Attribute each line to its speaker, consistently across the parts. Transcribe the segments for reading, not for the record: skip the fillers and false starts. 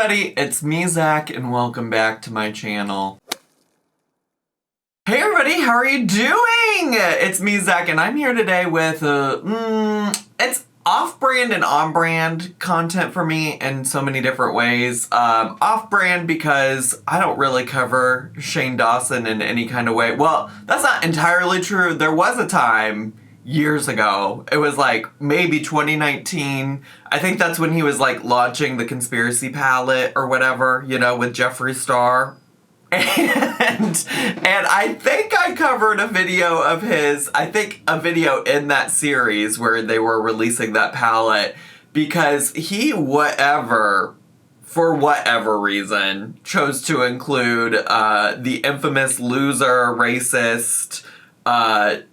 Speaker 1: everybody, it's me, Zach, and welcome back to my channel. Hey everybody, how are you doing? It's me, Zach, and I'm here today with, it's off-brand and on-brand content for me in so many different ways. Off-brand because I don't really cover Shane Dawson in any kind of way. Well, that's not entirely true. There was a time years ago. It was like maybe 2019. I think that's when he was like launching the conspiracy palette or whatever, you know, with Jeffree Star. And I think I covered a video of his, I think a video in that series where they were releasing that palette because he, for whatever reason, chose to include the infamous loser, racist,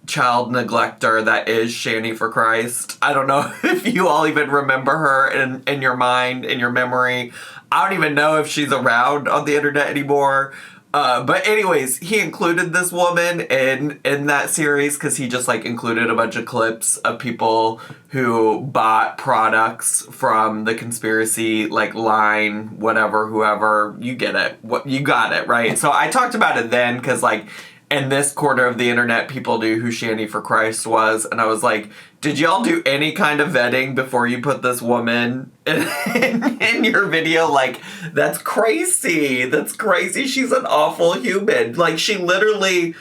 Speaker 1: child neglector that is Shani for Christ. I don't know if you all even remember her in your mind, in your memory. I don't even know if she's around on the internet anymore. But anyways, he included this woman in that series because he just like included a bunch of clips of people who bought products from the conspiracy like line, whatever, whoever. You get it. You got it, right? So I talked about it then because like in this corner of the internet, people knew who Shani for Christ was. And I was like, did y'all do any kind of vetting before you put this woman in your video? Like, that's crazy. That's crazy. She's an awful human. Like, she literally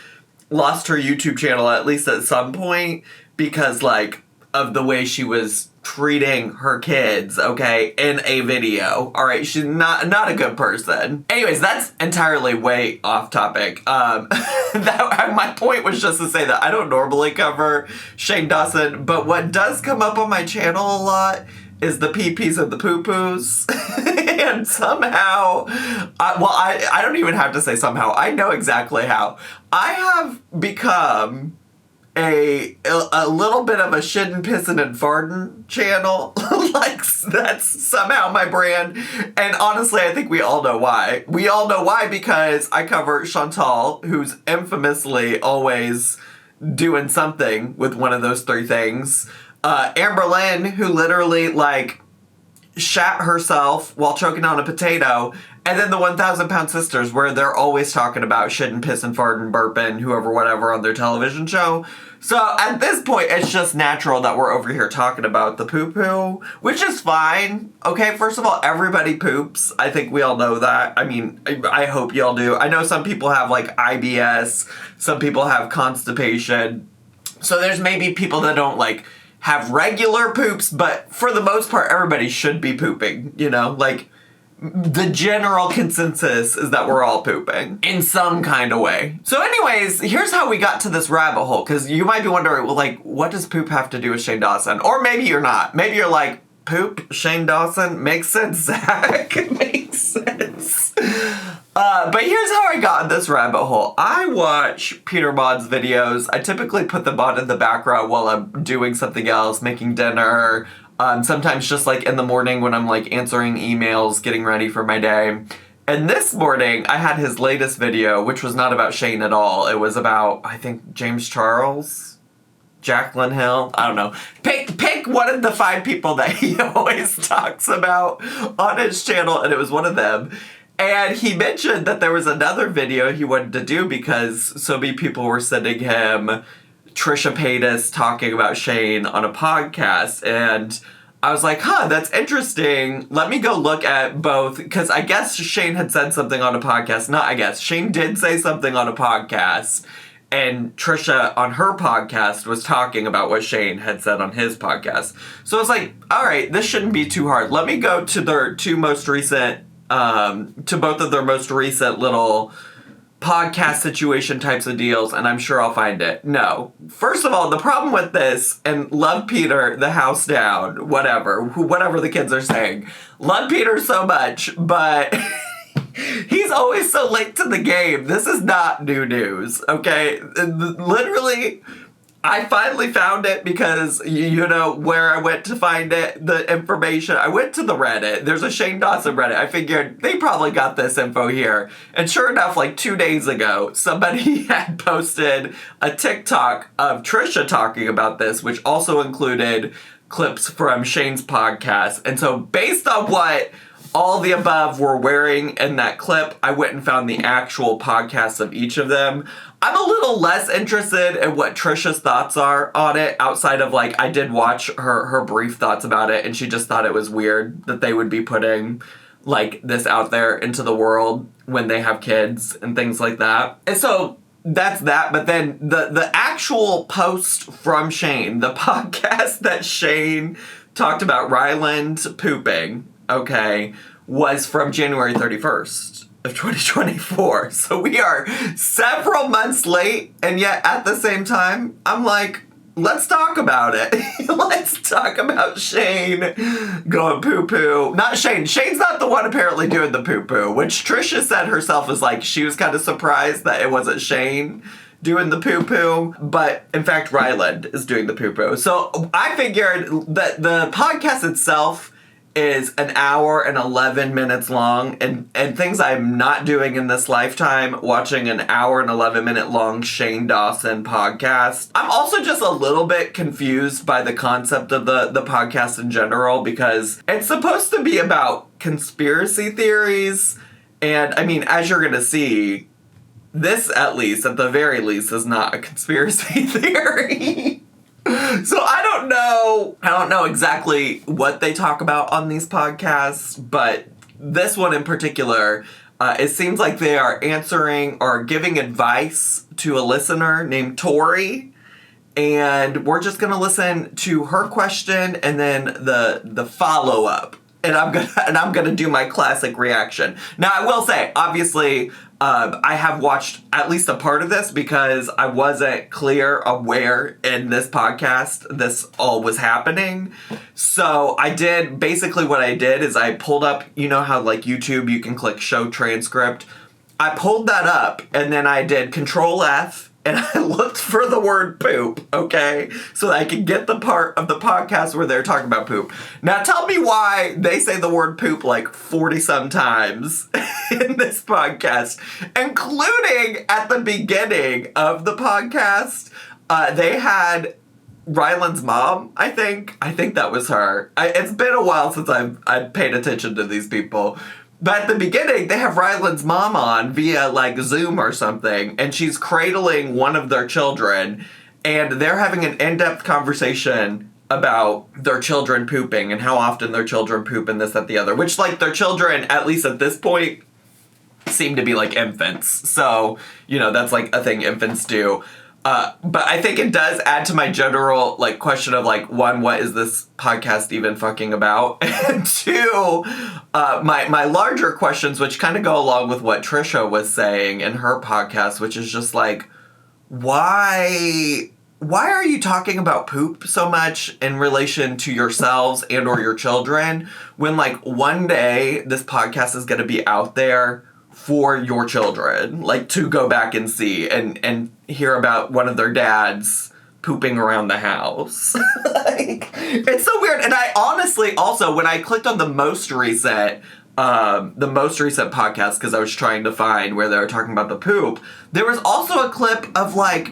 Speaker 1: lost her YouTube channel, at least at some point, because, like, of the way she was treating her kids, okay, in a video. All right, she's not a good person. Anyways, that's entirely way off topic. My point was just to say that I don't normally cover Shane Dawson, but what does come up on my channel a lot is the pee-pees and the poo-poos. And somehow, I don't even have to say somehow. I know exactly how. I have become a little bit of a shittin', pissin', and fartin' channel. Like, that's somehow my brand. And honestly, I think we all know why. We all know why because I cover Chantal, who's infamously always doing something with one of those three things. Amber Lynn, who literally, like, shat herself while choking on a potato. And then the 1,000 Pound Sisters, where they're always talking about shitting, pissing, farting, burping, whoever, whatever, on their television show. So at this point, it's just natural that we're over here talking about the poo-poo, which is fine. Okay, first of all, everybody poops. I think we all know that. I mean, I hope y'all do. I know some people have, like, IBS. Some people have constipation. So there's maybe people that don't, like, have regular poops, but for the most part, everybody should be pooping, you know? Like, the general consensus is that we're all pooping in some kind of way. So anyways, here's how we got to this rabbit hole, because you might be wondering, well, like, what does poop have to do with Shane Dawson? Or maybe you're not. Maybe you're like, poop, Shane Dawson? Makes sense, Zach. Makes sense. But here's how I got in this rabbit hole. I watch Peter Maud's videos. I typically put them on in the background while I'm doing something else, making dinner, sometimes just like in the morning when I'm like answering emails, getting ready for my day. And this morning I had his latest video, which was not about Shane at all. It was about, I think, James Charles, Jaclyn Hill. I don't know. Pick one of the 5 people that he always talks about on his channel, and it was one of them. And he mentioned that there was another video he wanted to do because so many people were sending him Trisha Paytas talking about Shane on a podcast. And I was like, that's interesting. Let me go look at both. Because I guess Shane had said something on a podcast. Not I guess. Shane did say something on a podcast. And Trisha on her podcast was talking about what Shane had said on his podcast. So I was like, all right, this shouldn't be too hard. Let me go to their two most recent to both of their most recent little podcast situation types of deals, and I'm sure I'll find it. No. First of all, the problem with this, and love Peter, the house down, whatever the kids are saying. Love Peter so much, but he's always so late to the game. This is not new news, okay? Literally, I finally found it because, you know, where I went to find it, the information. I went to the Reddit. There's a Shane Dawson Reddit. I figured they probably got this info here. And sure enough, like 2 days ago, somebody had posted a TikTok of Trisha talking about this, which also included clips from Shane's podcast. And so based on what all the above were wearing in that clip. I went and found the actual podcasts of each of them. I'm a little less interested in what Trisha's thoughts are on it, outside of, like, I did watch her brief thoughts about it, and she just thought it was weird that they would be putting, like, this out there into the world when they have kids and things like that. And so that's that. But then the actual post from Shane, the podcast that Shane talked about Ryland pooping, okay, was from January 31st of 2024. So we are several months late, and yet at the same time, I'm like, let's talk about it. Let's talk about Shane going poo-poo. Not Shane. Shane's not the one apparently doing the poo-poo, which Trisha said herself is like, she was kind of surprised that it wasn't Shane doing the poo-poo, but in fact, Ryland is doing the poo-poo. So I figured that the podcast itself is an hour and 11 minutes long, and things I'm not doing in this lifetime, watching an hour and 11 minute long Shane Dawson podcast. I'm also just a little bit confused by the concept of the podcast in general, because it's supposed to be about conspiracy theories, and I mean, as you're gonna see, this, at least, at the very least, is not a conspiracy theory. So I don't know exactly what they talk about on these podcasts, but this one in particular, it seems like they are answering or giving advice to a listener named Tori, and we're just gonna listen to her question and then the follow-up. And I'm gonna do my classic reaction. Now, I will say, obviously, I have watched at least a part of this because I wasn't clear of where in this podcast this all was happening. So basically what I did is I pulled up, you know how like YouTube you can click show transcript. I pulled that up and then I did Control F. And I looked for the word poop, okay? So that I could get the part of the podcast where they're talking about poop. Now tell me why they say the word poop like 40-some times in this podcast, including at the beginning of the podcast. They had Ryland's mom, I think. I think that was her. It's been a while since I've paid attention to these people. But at the beginning, they have Ryland's mom on via, like, Zoom or something, and she's cradling one of their children, and they're having an in-depth conversation about their children pooping and how often their children poop and this, that, the other, which, like, their children, at least at this point, seem to be, like, infants. So, you know, that's, like, a thing infants do. But I think it does add to my general, like, question of, like, one, what is this podcast even fucking about? And two, my larger questions, which kind of go along with what Trisha was saying in her podcast, which is just, like, why are you talking about poop so much in relation to yourselves and or your children when, like, one day this podcast is going to be out there for your children, like, to go back and see and hear about one of their dads pooping around the house. Like, it's so weird. And I honestly also, when I clicked on the most recent podcast, because I was trying to find where they were talking about the poop, there was also a clip of, like,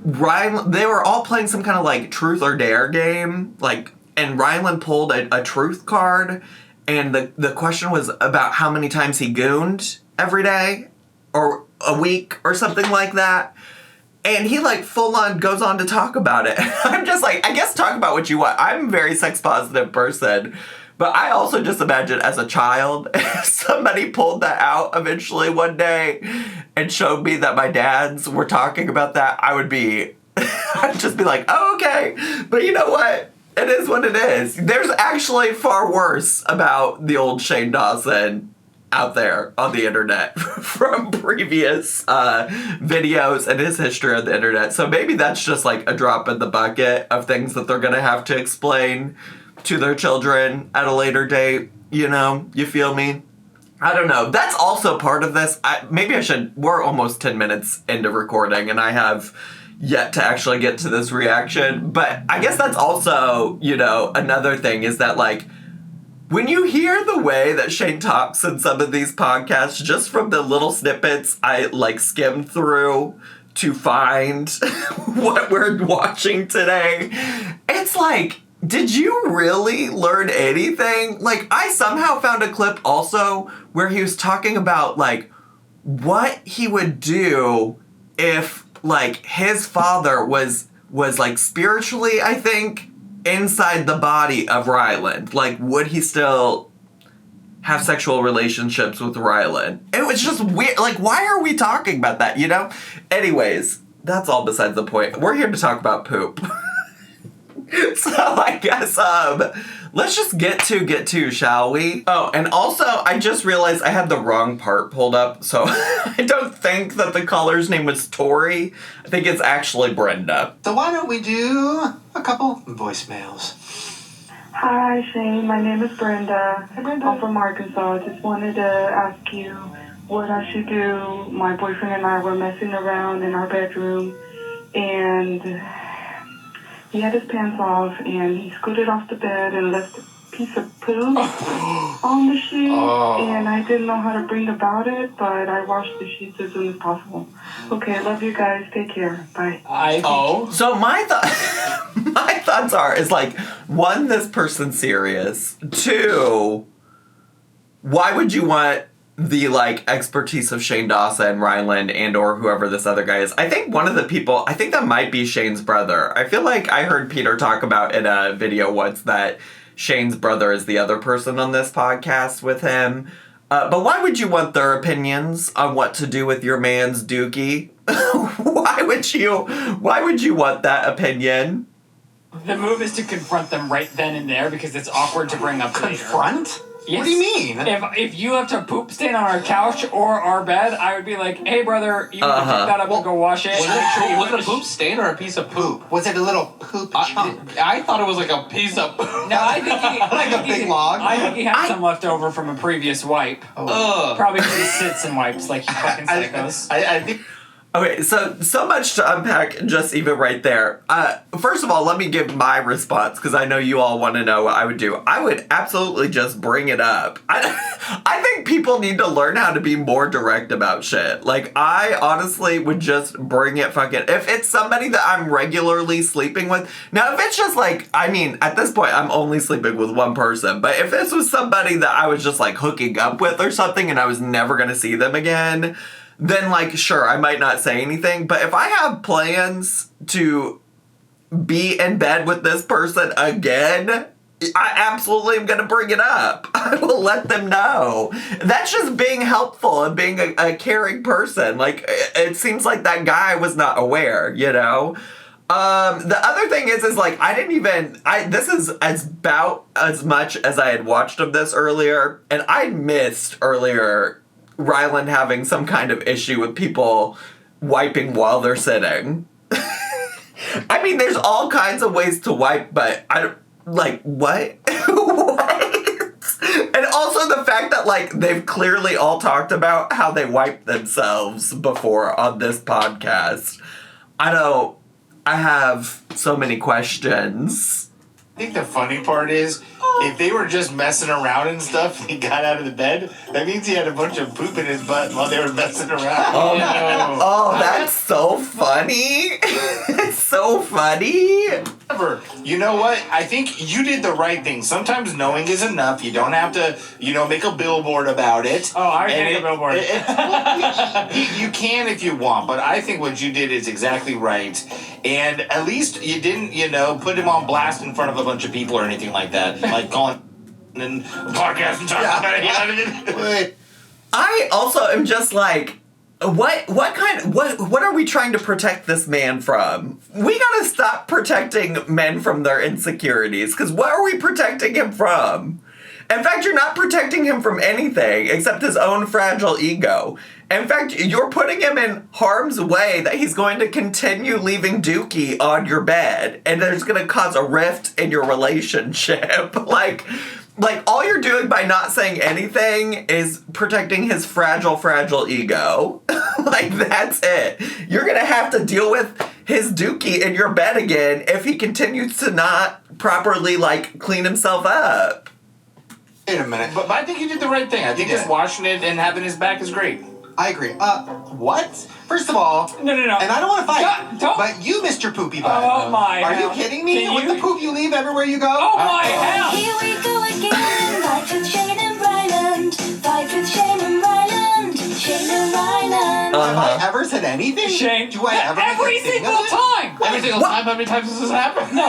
Speaker 1: Ryland, they were all playing some kind of, like, truth or dare game, like, and Ryland pulled a truth card, and the question was about how many times he gooned every day or a week or something like that. And he, like, full on goes on to talk about it. I'm just like, I guess talk about what you want. I'm a very sex positive person, but I also just imagine as a child, if somebody pulled that out eventually one day and showed me that my dads were talking about that, I'd just be like, oh, okay. But you know what? It is what it is. There's actually far worse about the old Shane Dawson out there on the internet from previous videos and his history on the internet. So maybe that's just like a drop in the bucket of things that they're going to have to explain to their children at a later date. You know, you feel me? I don't know. That's also part of this. We're almost 10 minutes into recording and I have yet to actually get to this reaction. But I guess that's also, you know, another thing is that, like, when you hear the way that Shane talks in some of these podcasts, just from the little snippets I, like, skimmed through to find what we're watching today, it's like, Did you really learn anything? Like, I somehow found a clip also where he was talking about, like, what he would do if, like, his father was like, spiritually, I think, inside the body of Ryland. Like, would he still have sexual relationships with Ryland? It was just weird. Like, why are we talking about that, you know? Anyways, that's all besides the point. We're here to talk about poop. So I guess let's just get to, shall we? Oh, and also I just realized I had the wrong part pulled up, so I don't think that the caller's name was Tori. I think it's actually Brenda.
Speaker 2: So why don't we do a couple voicemails?
Speaker 3: Hi, Shane. My name is Brenda.
Speaker 2: Hi, Brenda.
Speaker 3: I'm from Arkansas. I just wanted to ask you what I should do. My boyfriend and I were messing around in our bedroom, and he had his pants off, and he scooted off the bed and left a piece of poop on the sheet, and I didn't know how to bring about it, but I washed the sheets as soon as possible. Okay, love you guys. Take care. Bye.
Speaker 1: So my thoughts are, is like, one, this person's serious. Two, why would you want the, like, expertise of Shane Dawson, Ryland, and or whoever this other guy is? I think one of the people, I think that might be Shane's brother. I feel like I heard Peter talk about in a video once that Shane's brother is the other person on this podcast with him. But why would you want their opinions on what to do with your man's dookie? Why would you want that opinion?
Speaker 4: The move is to confront them right then and there because it's awkward to bring up later.
Speaker 2: Confront?
Speaker 4: Yes.
Speaker 2: What do you mean?
Speaker 4: If you left a poop stain on our couch or our bed, I would be like, hey, brother, you can pick that up and go wash it.
Speaker 5: Was it a poop stain or a piece of poop?
Speaker 2: Was it a little poop chunk?
Speaker 5: I thought it was like a piece of poop.
Speaker 4: No, I think he...
Speaker 2: Like a big log?
Speaker 4: I think he had some left over from a previous wipe. Probably just sits and wipes like you fucking psychos.
Speaker 5: I think...
Speaker 1: Okay, so much to unpack just even right there. First of all, let me give my response, because I know you all want to know what I would do. I would absolutely just bring it up. I think people need to learn how to be more direct about shit. Like, I honestly would just bring it fucking... If it's somebody that I'm regularly sleeping with... Now, if it's just like... I mean, at this point, I'm only sleeping with one person. But if this was somebody that I was just, like, hooking up with or something and I was never going to see them again... Then, like, sure, I might not say anything, but if I have plans to be in bed with this person again, I absolutely am going to bring it up. I will let them know. That's just being helpful and being a caring person. Like, it seems like that guy was not aware, you know? The other thing is like, this is about as much as I had watched of this earlier, and I missed earlier Ryland having some kind of issue with people wiping while they're sitting. I mean, there's all kinds of ways to wipe, but what? What? And also the fact that, like, they've clearly all talked about how they wipe themselves before on this podcast. I have so many questions.
Speaker 5: I think the funny part is, if they were just messing around and stuff and he got out of the bed, that means he had a bunch of poop in his butt while they were messing around.
Speaker 1: Oh, no. Oh, that's so funny. It's so funny.
Speaker 5: However, you know what? I think you did the right thing. Sometimes knowing is enough. You don't have to, make a billboard about it.
Speaker 4: Oh, I already make a billboard.
Speaker 5: You can if you want, but I think what you did is exactly right. And at least you didn't, put him on blast in front of a bunch of people or anything like that. Like calling and podcast and talking about it.
Speaker 1: I also am just like, what are we trying to protect this man from? We gotta stop protecting men from their insecurities, because what are we protecting him from? In fact, you're not protecting him from anything except his own fragile ego. In fact, you're putting him in harm's way that he's going to continue leaving Dookie on your bed, and there's going to cause a rift in your relationship. Like all you're doing by not saying anything is protecting his fragile ego. Like, that's it. You're going to have to deal with his Dookie in your bed again if he continues to not properly, clean himself up.
Speaker 2: Wait a minute.
Speaker 5: But I think you did the right thing. I think just washing it and having his back is great.
Speaker 2: I agree. What? First of all,
Speaker 4: No.
Speaker 2: and I don't want to fight,
Speaker 4: Don't.
Speaker 2: but you, Mr. Poopy Butt.
Speaker 4: Oh my
Speaker 2: Are you
Speaker 4: hell.
Speaker 2: kidding me?
Speaker 4: Can
Speaker 2: With
Speaker 4: you-
Speaker 2: the poop you leave everywhere you go?
Speaker 4: Oh my hell!
Speaker 6: Here we go again, fight with Shane and Ryland, fight with Shane and Ryland, Shane and Ryland.
Speaker 2: Have I ever said anything?
Speaker 4: Shane,
Speaker 2: Do I ever make
Speaker 4: every
Speaker 2: a thing
Speaker 4: single
Speaker 2: of it?
Speaker 4: time!
Speaker 5: Every single time, how many times does this happen?
Speaker 4: No,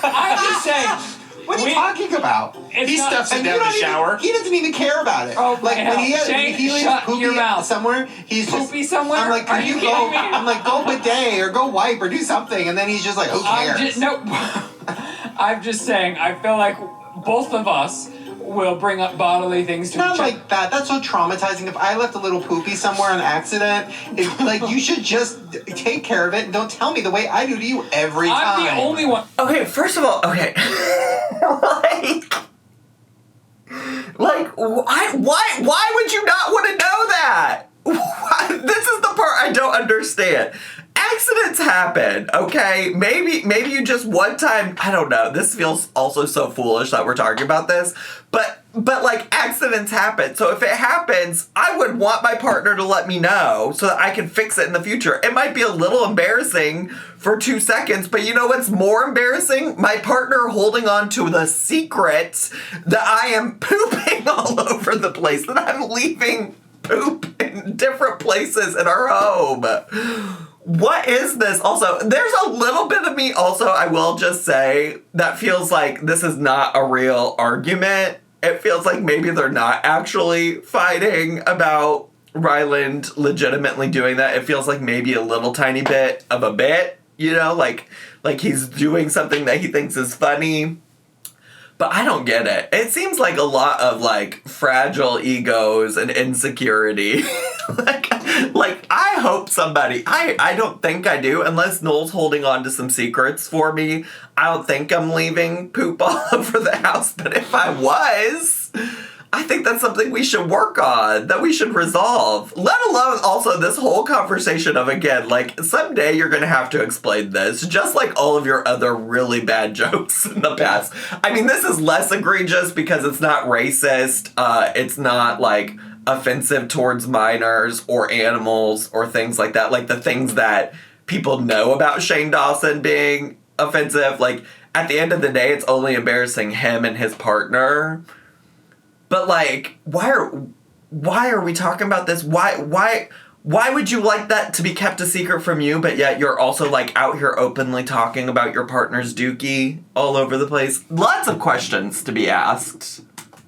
Speaker 4: I'm just saying.
Speaker 2: What are you talking about?
Speaker 4: It's
Speaker 5: He
Speaker 4: not-
Speaker 5: stuffs it
Speaker 2: And
Speaker 5: down the shower.
Speaker 2: he doesn't even care about it.
Speaker 4: Oh,
Speaker 2: like
Speaker 4: my
Speaker 2: when he
Speaker 4: hell. Shane,
Speaker 2: if he leaves
Speaker 4: shut
Speaker 2: poopy
Speaker 4: your mouth.
Speaker 2: somewhere, he's just
Speaker 4: Poopy somewhere?
Speaker 2: I'm like,
Speaker 4: Are
Speaker 2: can
Speaker 4: you
Speaker 2: you
Speaker 4: kidding
Speaker 2: go?
Speaker 4: me?
Speaker 2: I'm like, go bidet or go wipe or do something, and then he's just like, who cares?
Speaker 4: No, I'm just saying. I feel like both of us will bring up bodily things to
Speaker 2: Not
Speaker 4: each other.
Speaker 2: like that. That's so traumatizing. If I left a little poopy somewhere on accident, it's like you should just take care of it and don't tell me the way I do to you every time.
Speaker 4: I'm the only one.
Speaker 1: Okay, first of all, okay. Why would you not want to know that? This is the part I don't understand. Accidents happen, okay? Maybe you just one time, I don't know. This feels also so foolish that we're talking about this, but like accidents happen. So if it happens, I would want my partner to let me know so that I can fix it in the future. It might be a little embarrassing for 2 seconds, but you know what's more embarrassing? My partner holding on to the secret that I am pooping all over the place, that I'm leaving poop in different places in our home. What is this? Also, there's a little bit of me also, I will just say, that feels like this is not a real argument. It feels like maybe they're not actually fighting about Ryland legitimately doing that. It feels like maybe a little tiny bit of a bit, you know, like he's doing something that he thinks is funny. But I don't get it. It seems like a lot of like fragile egos and insecurity. like I hope somebody, I don't think I do, unless Noel's holding on to some secrets for me. I don't think I'm leaving poop all over the house, but if I was, I think that's something we should work on, that we should resolve. Let alone also this whole conversation of, again, like, someday you're gonna have to explain this, just like all of your other really bad jokes in the past. I mean, this is less egregious because it's not racist, it's not, like, offensive towards minors or animals or things like that. Like, the things that people know about Shane Dawson being offensive, like, at the end of the day, it's only embarrassing him and his partner. But like, why are we talking about this? Why would you like that to be kept a secret from you, but yet you're also like out here openly talking about your partner's dookie all over the place? Lots of questions to be asked.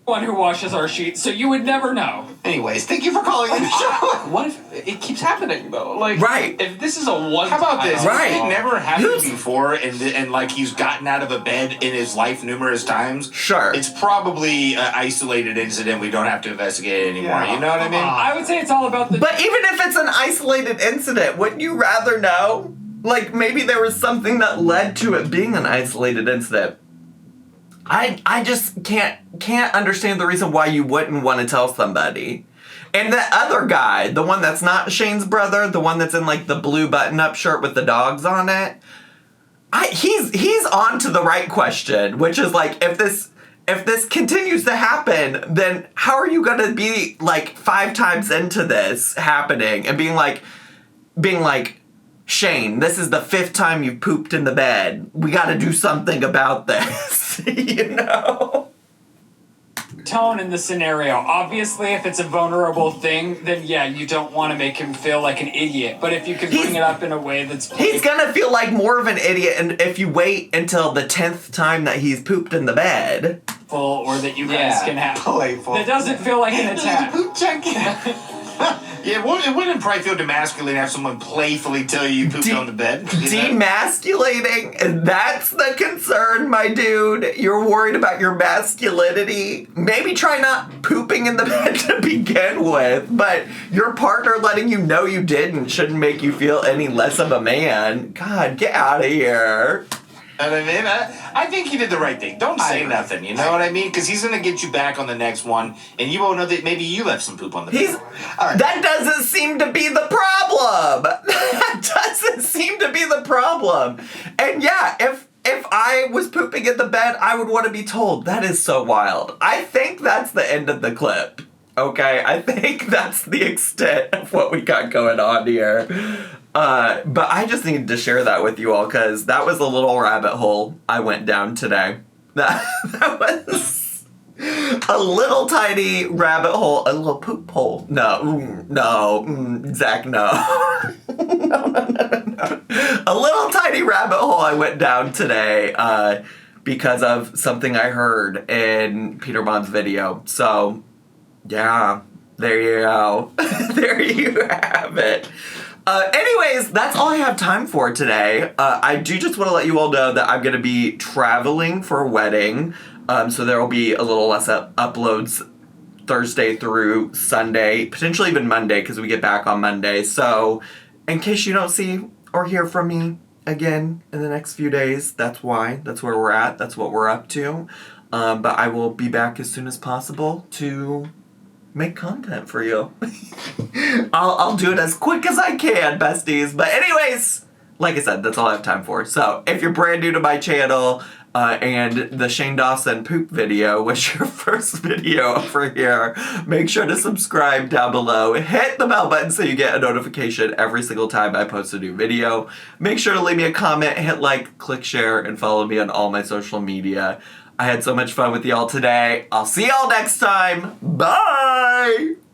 Speaker 4: One who washes our sheets, so you would never know.
Speaker 2: Anyways, thank you for calling in the show.
Speaker 7: What if it keeps happening though? Like,
Speaker 1: Right.
Speaker 7: if this is a one.
Speaker 5: How about this?
Speaker 1: Right.
Speaker 5: If it never happened
Speaker 1: Who's-
Speaker 5: before, and like he's gotten out of a bed in his life numerous times.
Speaker 1: Sure.
Speaker 5: It's probably an isolated incident. We don't have to investigate it anymore.
Speaker 2: Yeah.
Speaker 5: You know what I mean?
Speaker 4: I would say it's all about the.
Speaker 1: But even if it's an isolated incident, wouldn't you rather know? Like, maybe there was something that led to it being an isolated incident. I just can't understand the reason why you wouldn't want to tell somebody. And the other guy, the one that's not Shane's brother, the one that's in like the blue button-up shirt with the dogs on it, he's on to the right question, which is like, if this continues to happen, then how are you gonna be like 5 times into this happening and being like, Shane, this is the 5th time you've pooped in the bed. We gotta do something about this, you know?
Speaker 4: Tone in the scenario. Obviously, if it's a vulnerable thing, then yeah, you don't want to make him feel like an idiot. But if you can bring it up in a way that's
Speaker 1: He's gonna feel like more of an idiot and if you wait until the 10th time that he's pooped in the bed.
Speaker 4: playful, or that you guys can have.
Speaker 2: Playful.
Speaker 4: That doesn't feel like an attack.
Speaker 2: Poop junkie.
Speaker 5: Yeah, it wouldn't probably feel demasculating to have someone playfully tell you you pooped on the bed. You know?
Speaker 1: Demasculating? And that's the concern, my dude. You're worried about your masculinity. Maybe try not pooping in the bed to begin with, but your partner letting you know you didn't shouldn't make you feel any less of a man. God, get out of here.
Speaker 5: And I mean, I think he did the right thing. Don't say nothing, you know what I mean? Because he's going to get you back on the next one, and you won't know that maybe you left some poop on the bed.
Speaker 1: That doesn't seem to be the problem. That doesn't seem to be the problem. And yeah, if I was pooping in the bed, I would want to be told. That is so wild. I think that's the end of the clip. Okay, I think that's the extent of what we got going on here. But I just needed to share that with you all because that was a little rabbit hole I went down today. That was a little tiny rabbit hole, a little poop hole. No, Zach, no. No. A little tiny rabbit hole I went down today because of something I heard in Peter Bond's video. So, yeah, there you go. There you have it. Anyways, that's all I have time for today. I do just want to let you all know that I'm going to be traveling for a wedding. So there will be a little less uploads Thursday through Sunday, potentially even Monday because we get back on Monday. So in case you don't see or hear from me again in the next few days, that's why. That's where we're at. That's what we're up to. But I will be back as soon as possible to make content for you. I'll do it as quick as I can, besties. But anyways, like I said, that's all I have time for. So if you're brand new to my channel and the Shane Dawson poop video was your first video over here, make sure to subscribe down below. Hit the bell button so you get a notification every single time I post a new video. Make sure to leave me a comment, hit like, click share, and follow me on all my social media. I had so much fun with y'all today. I'll see y'all next time. Bye!